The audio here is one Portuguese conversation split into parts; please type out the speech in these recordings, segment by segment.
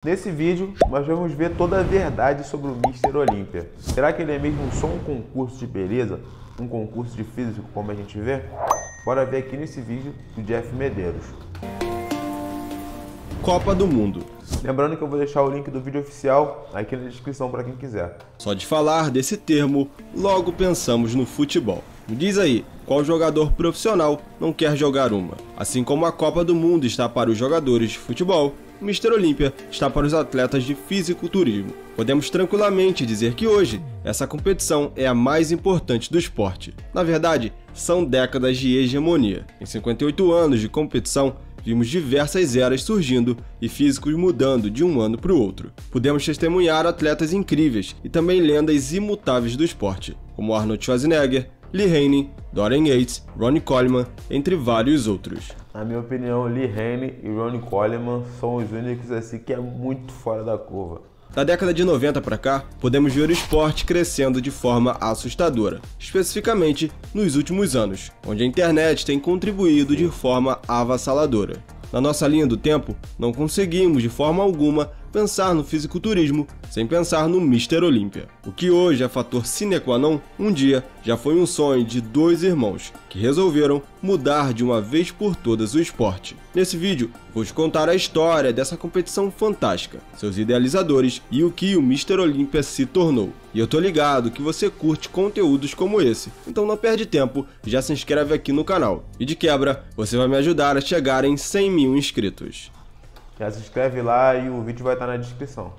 Nesse vídeo, nós vamos ver toda a verdade sobre o Mr. Olímpia. Será que ele é mesmo só um concurso de beleza? Um concurso de físico, como a gente vê? Bora ver aqui nesse vídeo do Jeff Medeiros. Copa do Mundo. Lembrando que eu vou deixar o link do vídeo oficial aqui na descrição para quem quiser. Só de falar desse termo, logo pensamos no futebol. Me diz aí, qual jogador profissional não quer jogar uma? Assim como a Copa do Mundo está para os jogadores de futebol, o Mr. Olímpia está para os atletas de fisiculturismo. Podemos tranquilamente dizer que hoje, essa competição é a mais importante do esporte. Na verdade, são décadas de hegemonia. Em 58 anos de competição, vimos diversas eras surgindo e físicos mudando de um ano para o outro. Pudemos testemunhar atletas incríveis e também lendas imutáveis do esporte, como Arnold Schwarzenegger, Lee Haney, Dorian Yates, Ronnie Coleman, entre vários outros. Na minha opinião, Lee Haney e Ronnie Coleman são os únicos assim que é muito fora da curva. Da década de 90 para cá, podemos ver o esporte crescendo de forma assustadora, especificamente nos últimos anos, onde a internet tem contribuído de forma avassaladora. Na nossa linha do tempo, não conseguimos de forma alguma pensar no fisiculturismo sem pensar no Mr. Olímpia. O que hoje é fator sine qua non, um dia já foi um sonho de dois irmãos que resolveram mudar de uma vez por todas o esporte. Nesse vídeo, vou te contar a história dessa competição fantástica, seus idealizadores e o que o Mr. Olímpia se tornou. E eu tô ligado que você curte conteúdos como esse, então não perde tempo, já se inscreve aqui no canal. E de quebra, você vai me ajudar a chegar em 100 mil inscritos. Já se inscreve lá e o vídeo vai estar na descrição.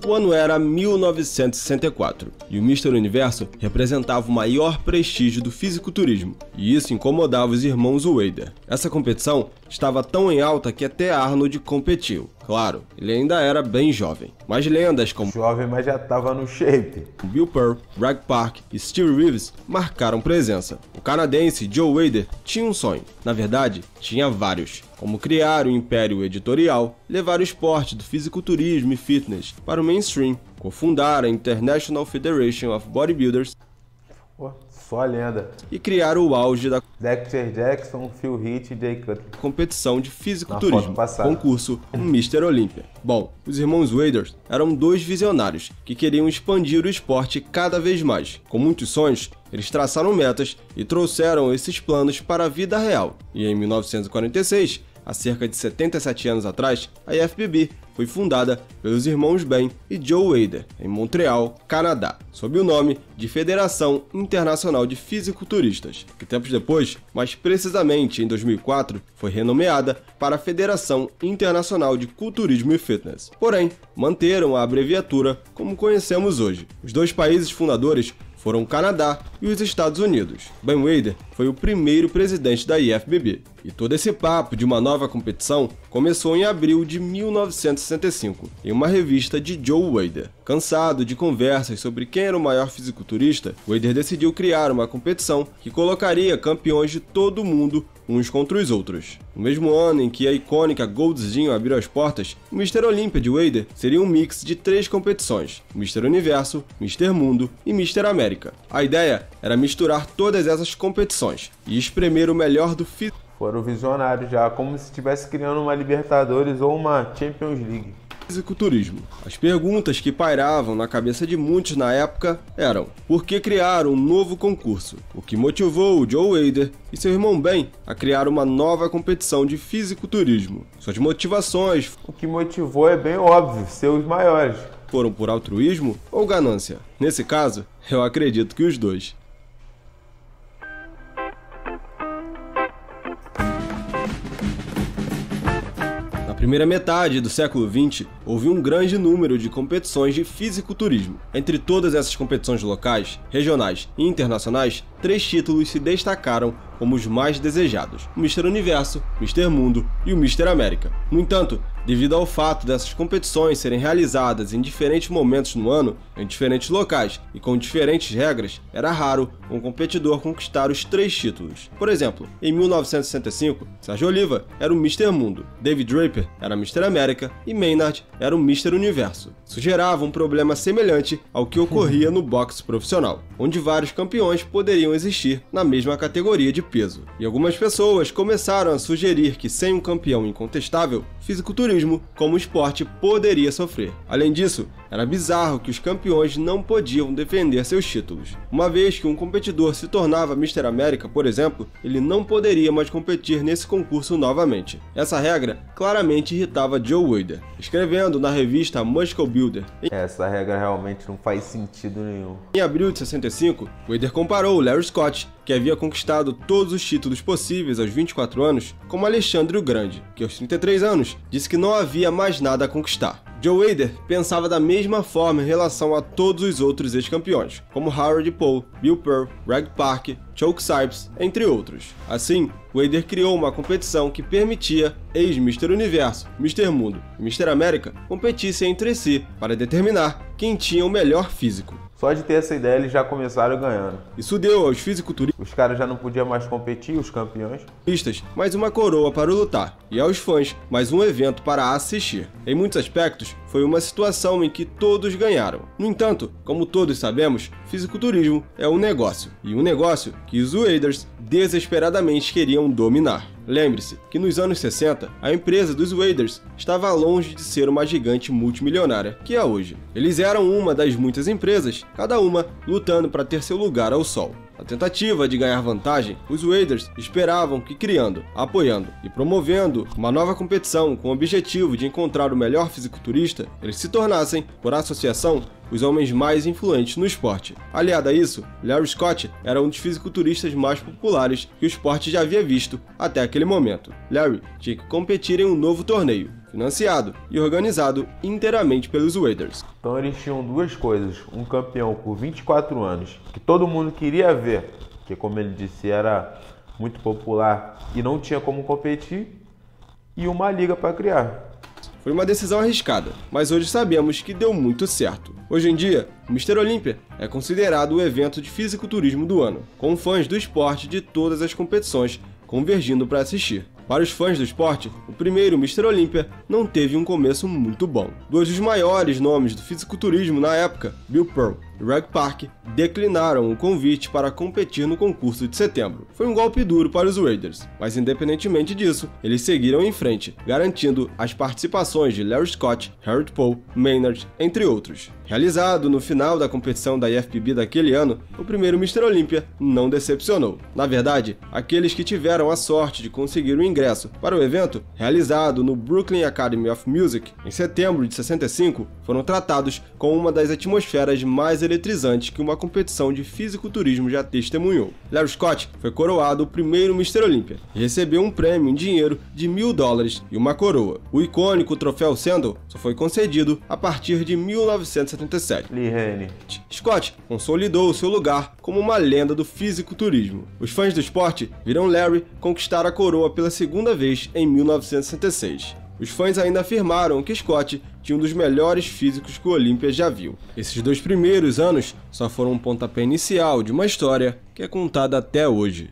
O ano era 1964 e o Mr. Universo representava o maior prestígio do fisiculturismo, e isso incomodava os irmãos Wader. Essa competição estava tão em alta que até Arnold competiu. Claro, ele ainda era bem jovem, mas lendas como Jovem, mas já estava no shape. Bill Pearl, Greg Park e Steve Reeves marcaram presença. O canadense Joe Wader tinha um sonho, na verdade, tinha vários, como criar um império editorial, levar o esporte do fisiculturismo e fitness para o mainstream, cofundar a International Federation of Bodybuilders, Só a lenda. e criar o auge da Dexter Jackson, Phil Heath e Jay Cutler. competição de fisiculturismo, concurso Mr. Olímpia. Bom, os irmãos Wader eram dois visionários que queriam expandir o esporte cada vez mais. Com muitos sonhos, eles traçaram metas e trouxeram esses planos para a vida real. E em 1946, há cerca de 77 anos atrás, a IFBB foi fundada pelos irmãos Ben e Joe Wader, em Montreal, Canadá, sob o nome de Federação Internacional de Fisiculturistas, que tempos depois, mais precisamente em 2004, foi renomeada para a Federação Internacional de Culturismo e Fitness. Porém, manteram a abreviatura como conhecemos hoje. Os dois países fundadores foram o Canadá e os Estados Unidos. Ben Wader foi o primeiro presidente da IFBB. E todo esse papo de uma nova competição começou em abril de 1965, em uma revista de Joe Wader. Cansado de conversas sobre quem era o maior fisiculturista, Wader decidiu criar uma competição que colocaria campeões de todo o mundo uns contra os outros. No mesmo ano em que a icônica Gold's Gym abriu as portas, o Mr. Olímpia de Wader seria um mix de 3 competições: Mr. Universo, Mr. Mundo e Mr. América. A ideia era misturar todas essas competições e espremer o melhor do Foram visionários já, como se estivesse criando uma Libertadores ou uma Champions League. fisiculturismo. As perguntas que pairavam na cabeça de muitos na época eram: por que criar um novo concurso? O que motivou o Joe Wader e seu irmão Ben a criar uma nova competição de fisiculturismo? Suas motivações O que motivou é bem óbvio, ser os maiores. foram por altruísmo ou ganância? Nesse caso, eu acredito que os dois. Na primeira metade do século XX, houve um grande número de competições de fisiculturismo. Entre todas essas competições locais, regionais e internacionais, 3 títulos se destacaram como os mais desejados: o Mr. Universo, Mr. Mundo e o Mr. América. No entanto, devido ao fato dessas competições serem realizadas em diferentes momentos no ano, em diferentes locais e com diferentes regras, era raro um competidor conquistar os 3 títulos. Por exemplo, em 1965, Sergio Oliva era o Mr. Mundo, David Draper era Mr. América e Maynard era o Mr. Universo. Isso gerava um problema semelhante ao que ocorria no boxe profissional, onde vários campeões poderiam existir na mesma categoria de peso. E algumas pessoas começaram a sugerir que sem um campeão incontestável, fisiculturismo como esporte poderia sofrer. Além disso, era bizarro que os campeões não podiam defender seus títulos. Uma vez que um competidor se tornava Mr. América, por exemplo, ele não poderia mais competir nesse concurso novamente. Essa regra claramente irritava Joe Weider, escrevendo na revista Muscle Builder. Essa regra realmente não faz sentido nenhum. Em abril de 65, Weider comparou Larry Scott, que havia conquistado todos os títulos possíveis aos 24 anos, com Alexandre o Grande, que aos 33 anos disse que não havia mais nada a conquistar. Joe Weider pensava da mesma forma em relação a todos os outros ex-campeões, como Howard Paul, Bill Pearl, Greg Park, Choke Sipes, entre outros. Assim, Weider criou uma competição que permitia ex-Mr. Universo, Mr. Mundo e Mr. América competissem entre si para determinar quem tinha o melhor físico. Só de ter essa ideia eles já começaram ganhando. Isso deu aos fisiculturistas, os caras já não podiam mais competir, os campeões, mais uma coroa para lutar, e aos fãs mais um evento para assistir. Em muitos aspectos, foi uma situação em que todos ganharam. No entanto, como todos sabemos, fisiculturismo é um negócio, e um negócio que os Weiders desesperadamente queriam dominar. Lembre-se que nos anos 60, a empresa dos Weiders estava longe de ser uma gigante multimilionária que é hoje. Eles eram uma das muitas empresas, cada uma lutando para ter seu lugar ao sol. Na tentativa de ganhar vantagem, os Weiders esperavam que criando, apoiando e promovendo uma nova competição com o objetivo de encontrar o melhor fisiculturista, eles se tornassem, por associação, os homens mais influentes no esporte. Aliado a isso, Larry Scott era um dos fisiculturistas mais populares que o esporte já havia visto até aquele momento. Larry tinha que competir em um novo torneio, financiado e organizado inteiramente pelos Weiders. Então eles tinham duas coisas: um campeão por 24 anos, que todo mundo queria ver, que como ele disse era muito popular e não tinha como competir, e uma liga para criar. Foi uma decisão arriscada, mas hoje sabemos que deu muito certo. Hoje em dia, o Mr. Olympia é considerado o evento de fisiculturismo do ano, com fãs do esporte de todas as competições convergindo para assistir. Para os fãs do esporte, o primeiro Mr. Olympia não teve um começo muito bom. Dois dos maiores nomes do fisiculturismo na época, Bill Pearl e Greg Park, declinaram o convite para competir no concurso de setembro. Foi um golpe duro para os Weiders, mas independentemente disso, eles seguiram em frente, garantindo as participações de Larry Scott, Howard Paul, Maynard, entre outros. Realizado no final da competição da IFBB daquele ano, o primeiro Mr. Olympia não decepcionou. Na verdade, aqueles que tiveram a sorte de conseguir o ingresso para o evento, realizado no Brooklyn Academy of Music em setembro de 65, foram tratados com uma das atmosferas mais eletrizantes que uma competição de fisiculturismo já testemunhou. Larry Scott foi coroado o primeiro Mr. Olympia e recebeu um prêmio em dinheiro de $1000 e uma coroa. O icônico troféu Sandal só foi concedido a partir de 1977. Lee Haney. Scott consolidou seu lugar como uma lenda do fisiculturismo. Os fãs do esporte viram Larry conquistar a coroa pela segunda vez em 1966. Os fãs ainda afirmaram que Scott tinha um dos melhores físicos que o Olympia já viu. Esses dois primeiros anos só foram um pontapé inicial de uma história que é contada até hoje.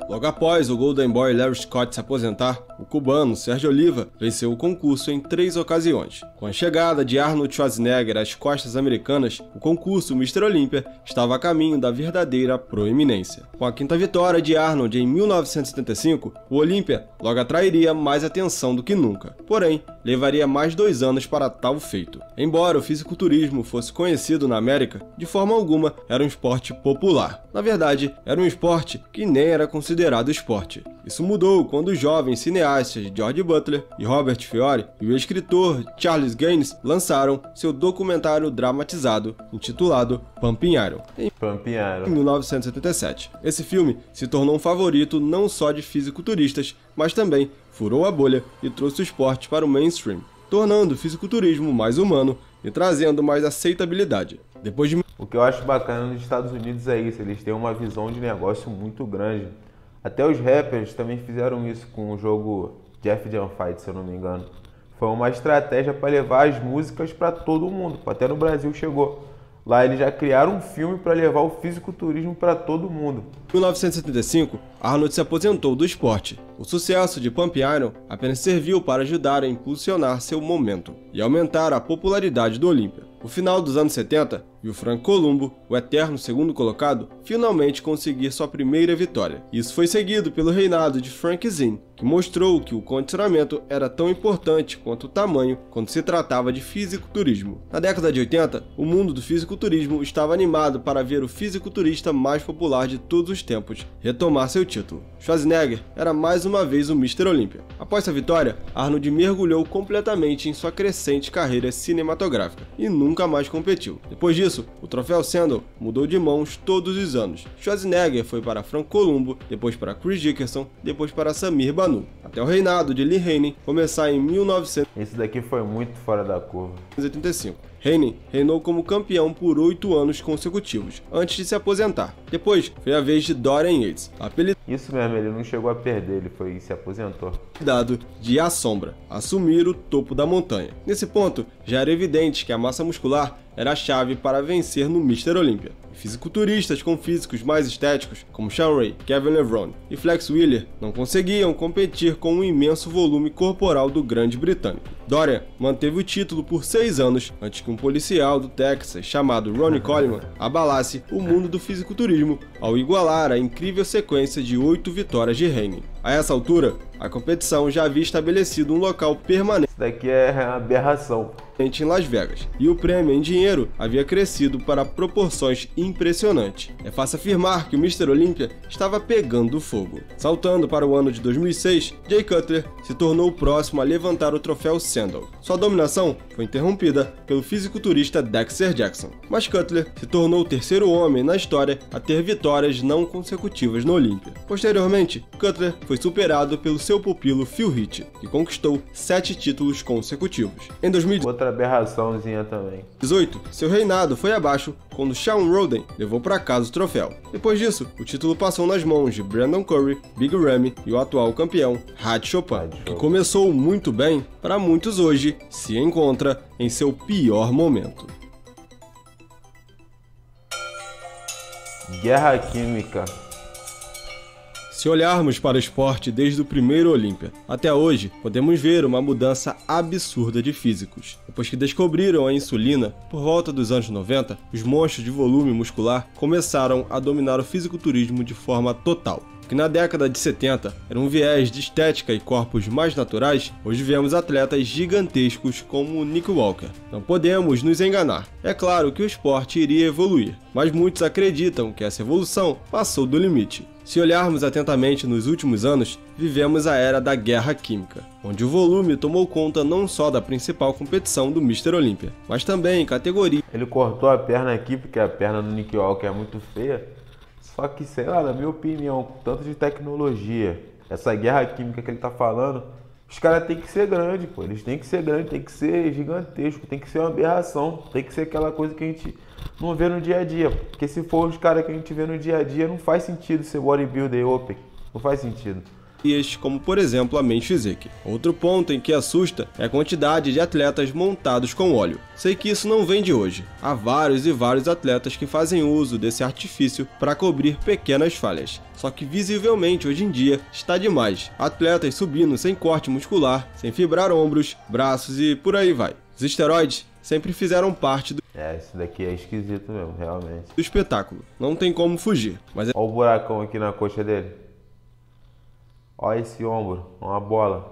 Logo após o Golden Boy Larry Scott se aposentar, o cubano Sérgio Oliva venceu o concurso em 3 ocasiões. Com a chegada de Arnold Schwarzenegger às costas americanas, o concurso Mr. Olympia estava a caminho da verdadeira proeminência. Com a quinta vitória de Arnold em 1975, o Olympia logo atrairia mais atenção do que nunca. Porém, levaria mais 2 anos para tal feito. Embora o fisiculturismo fosse conhecido na América, de forma alguma era um esporte popular. Na verdade, era um esporte que nem era considerado esporte. Isso mudou quando os jovens cineastas George Butler e Robert Fiore e o escritor Charles Gaines lançaram seu documentário dramatizado intitulado Pumping Iron, em 1977. Esse filme se tornou um favorito não só de fisiculturistas, mas também furou a bolha e trouxe o esporte para o mainstream, tornando o fisiculturismo mais humano e trazendo mais aceitabilidade. O que eu acho bacana nos Estados Unidos é isso, eles têm uma visão de negócio muito grande. Até os rappers também fizeram isso com o jogo Jeff Jam Fight, se eu não me engano. Foi uma estratégia para levar as músicas para todo mundo, até no Brasil chegou. Lá eles já criaram um filme para levar o fisiculturismo para todo mundo. Em 1975, Arnold se aposentou do esporte. O sucesso de Pump Iron apenas serviu para ajudar a impulsionar seu momento e aumentar a popularidade do Olímpia. No final dos anos 70, viu Frank Columbo, o eterno segundo colocado, finalmente conseguir sua primeira vitória. Isso foi seguido pelo reinado de Frank Zinn, que mostrou que o condicionamento era tão importante quanto o tamanho quando se tratava de fisiculturismo. Na década de 80, o mundo do fisiculturismo estava animado para ver o fisiculturista mais popular de todos os tempos retomar seu título. Schwarzenegger era mais uma vez o Mr. Olympia. Após sua vitória, Arnold mergulhou completamente em sua crescente carreira cinematográfica e nunca mais competiu. Depois disso, o troféu Sandal mudou de mãos todos os anos. Schwarzenegger foi para Frank Columbo, depois para Chris Dickerson, depois para Samir Banu, até o reinado de Lee Haney começar em 1985. Esse daqui foi muito fora da curva. Haney reinou como campeão por 8 anos consecutivos, antes de se aposentar. Depois, foi a vez de Dorian Yates, Isso mesmo, ele não chegou a perder, ele se aposentou. Apelidado de A Sombra, assumir o topo da montanha. Nesse ponto, já era evidente que a massa muscular era a chave para vencer no Mr. Olympia. Fisiculturistas com físicos mais estéticos, como Sean Ray, Kevin Levrone e Flex Wheeler, não conseguiam competir com o imenso volume corporal do grande britânico. Dorian manteve o título por 6 anos antes que um policial do Texas chamado Ronnie Coleman abalasse o mundo do fisiculturismo ao igualar a incrível sequência de 8 vitórias de Haney. A essa altura, a competição já havia estabelecido um local permanente. Isso daqui é uma aberração. Em Las Vegas, e o prêmio em dinheiro havia crescido para proporções impressionantes. É fácil afirmar que o Mr. Olympia estava pegando fogo. Saltando para o ano de 2006, Jay Cutler se tornou o próximo a levantar o troféu Sandal. Sua dominação foi interrompida pelo fisiculturista Dexter Jackson, mas Cutler se tornou o terceiro homem na história a ter vitórias não consecutivas no Olympia. Posteriormente, Cutler foi superado pelo seu pupilo Phil Heath, que conquistou 7 títulos consecutivos. Em 2018, outra aberraçãozinha também. Seu reinado foi abaixo quando Shawn Roden levou para casa o troféu. Depois disso, o título passou nas mãos de Brandon Curry, Big Ramy e o atual campeão, Raj Chopin, que começou muito bem, para muitos hoje se encontra em seu pior momento. Guerra Química. Se olharmos para o esporte desde o primeiro Olímpia até hoje, podemos ver uma mudança absurda de físicos. Depois que descobriram a insulina, por volta dos anos 90, os monstros de volume muscular começaram a dominar o fisiculturismo de forma total. Que na década de 70 era um viés de estética e corpos mais naturais, hoje vemos atletas gigantescos como Nick Walker. Não podemos nos enganar. É claro que o esporte iria evoluir, mas muitos acreditam que essa evolução passou do limite. Se olharmos atentamente nos últimos anos, vivemos a era da guerra química, onde o volume tomou conta não só da principal competição do Mr. Olympia, mas também em categoria. Ele cortou a perna aqui porque a perna do Nick Walker é muito feia. Só que, sei lá, na minha opinião, tanto de tecnologia, essa guerra química que ele tá falando, os caras têm que ser grandes, pô. Eles têm que ser grandes, tem que ser gigantesco, tem que ser uma aberração, tem que ser aquela coisa que a gente não vê no dia a dia. Porque se for os caras que a gente vê no dia a dia, não faz sentido ser bodybuilder open. Não faz sentido. Como por exemplo a Men's Physique. Outro ponto em que assusta é a quantidade de atletas montados com óleo. Sei que isso não vem de hoje. Há vários e vários atletas que fazem uso desse artifício para cobrir pequenas falhas. Só que visivelmente hoje em dia está demais. Atletas subindo sem corte muscular, sem fibrar ombros, braços e por aí vai. Os esteroides sempre fizeram parte do isso daqui é esquisito mesmo, realmente. Do espetáculo. Não tem como fugir. Mas olha o buracão aqui na coxa dele. Olha esse ombro, uma bola.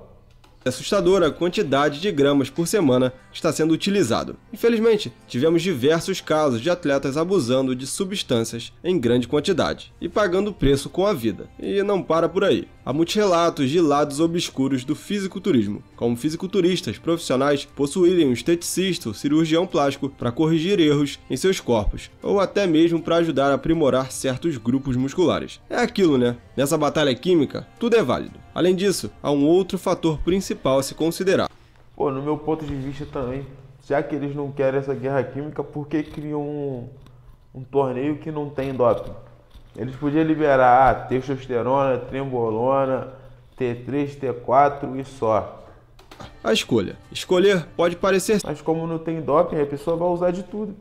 É assustadora a quantidade de gramas por semana que está sendo utilizado. Infelizmente, tivemos diversos casos de atletas abusando de substâncias em grande quantidade e pagando preço com a vida. E não para por aí. Há muitos relatos de lados obscuros do fisiculturismo, como fisiculturistas profissionais possuírem um esteticista ou cirurgião plástico para corrigir erros em seus corpos, ou até mesmo para ajudar a aprimorar certos grupos musculares. É aquilo, né? Nessa batalha química, tudo é válido. Além disso, há um outro fator principal a se considerar. Pô, no meu ponto de vista também, já que eles não querem essa guerra química, por que criam um torneio que não tem doping? Eles podiam liberar testosterona, trembolona, T3, T4 e só. A escolha. Escolher pode parecer... Mas como não tem doping, a pessoa vai usar de tudo.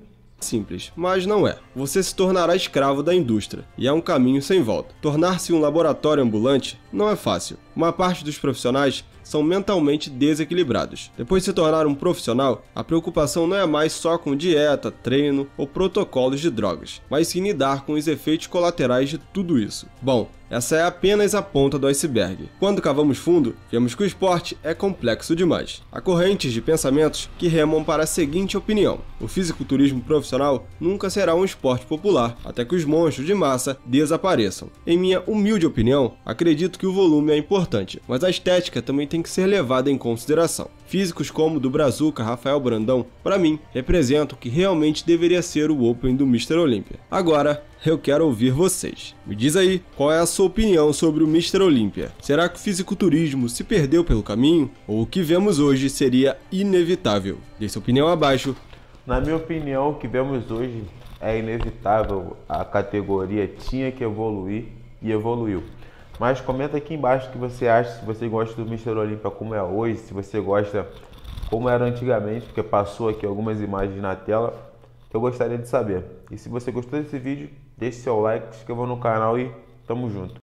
simples, mas não é. Você se tornará escravo da indústria, e é um caminho sem volta. Tornar-se um laboratório ambulante não é fácil. Uma parte dos profissionais são mentalmente desequilibrados. Depois de se tornar um profissional, a preocupação não é mais só com dieta, treino ou protocolos de drogas, mas sim lidar com os efeitos colaterais de tudo isso. Bom, essa é apenas a ponta do iceberg. Quando cavamos fundo, vemos que o esporte é complexo demais. Há correntes de pensamentos que remam para a seguinte opinião: o fisiculturismo profissional nunca será um esporte popular, até que os monstros de massa desapareçam. Em minha humilde opinião, acredito que o volume é importante, mas a estética também tem que ser levada em consideração. Físicos como o do Brazuca, Rafael Brandão, para mim, representam o que realmente deveria ser o Open do Mr. Olympia. Agora, eu quero ouvir vocês. Me diz aí, qual é a sua opinião sobre o Mr. Olympia? Será que o fisiculturismo se perdeu pelo caminho? Ou o que vemos hoje seria inevitável? Deixe sua opinião abaixo. Na minha opinião, o que vemos hoje é inevitável. A categoria tinha que evoluir e evoluiu. Mas comenta aqui embaixo o que você acha, se você gosta do Mr. Olympia como é hoje, se você gosta como era antigamente, porque passou aqui algumas imagens na tela. Eu gostaria de saber. E se você gostou desse vídeo, deixe seu like, se inscreva no canal e tamo junto.